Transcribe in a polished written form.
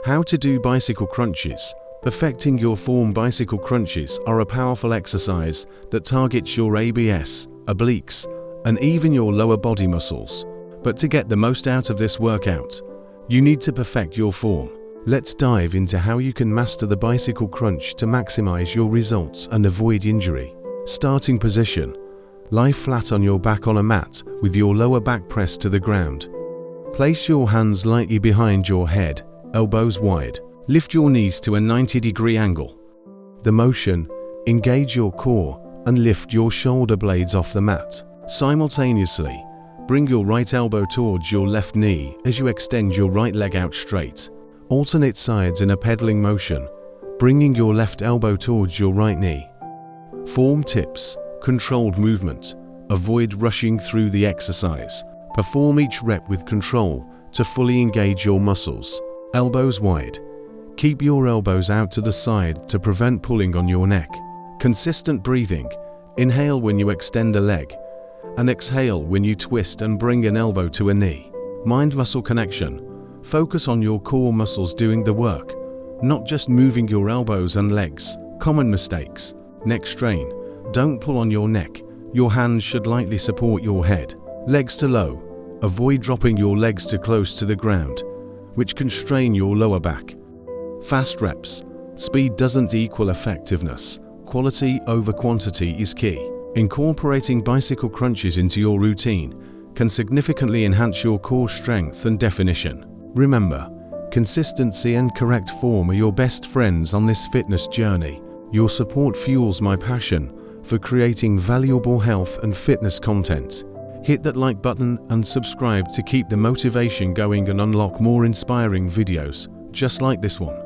How to do bicycle crunches. Perfecting your form. Bicycle crunches are a powerful exercise that targets your abs, obliques, and even your lower body muscles. But to get the most out of this workout, you need to perfect your form. Let's dive into how you can master the bicycle crunch to maximize your results and avoid injury. Starting position. Lie flat on your back on a mat with your lower back pressed to the ground. Place your hands lightly behind your head, elbows wide. Lift your knees to a 90-degree angle. The motion: engage your core and lift your shoulder blades off the mat. Simultaneously, bring your right elbow towards your left knee as you extend your right leg out straight. Alternate sides in a pedaling motion, bringing your left elbow towards your right knee. Form tips: controlled movement. Avoid rushing through the exercise. Perform each rep with control to fully engage your muscles. Elbows wide. Keep your elbows out to the side to prevent pulling on your neck. Consistent breathing. Inhale when you extend a leg, and exhale when you twist and bring an elbow to a knee. Mind-muscle connection. Focus on your core muscles doing the work, not just moving your elbows and legs. Common mistakes. Neck strain. Don't pull on your neck. Your hands should lightly support your head. Legs to low. Avoid dropping your legs too close to the ground, which can strain your lower back. Fast reps. Speed doesn't equal effectiveness. Quality over quantity is key. Incorporating bicycle crunches into your routine can significantly enhance your core strength and definition. Remember, consistency and correct form are your best friends on this fitness journey. Your support fuels my passion for creating valuable health and fitness content. Hit that like button and subscribe to keep the motivation going and unlock more inspiring videos just like this one.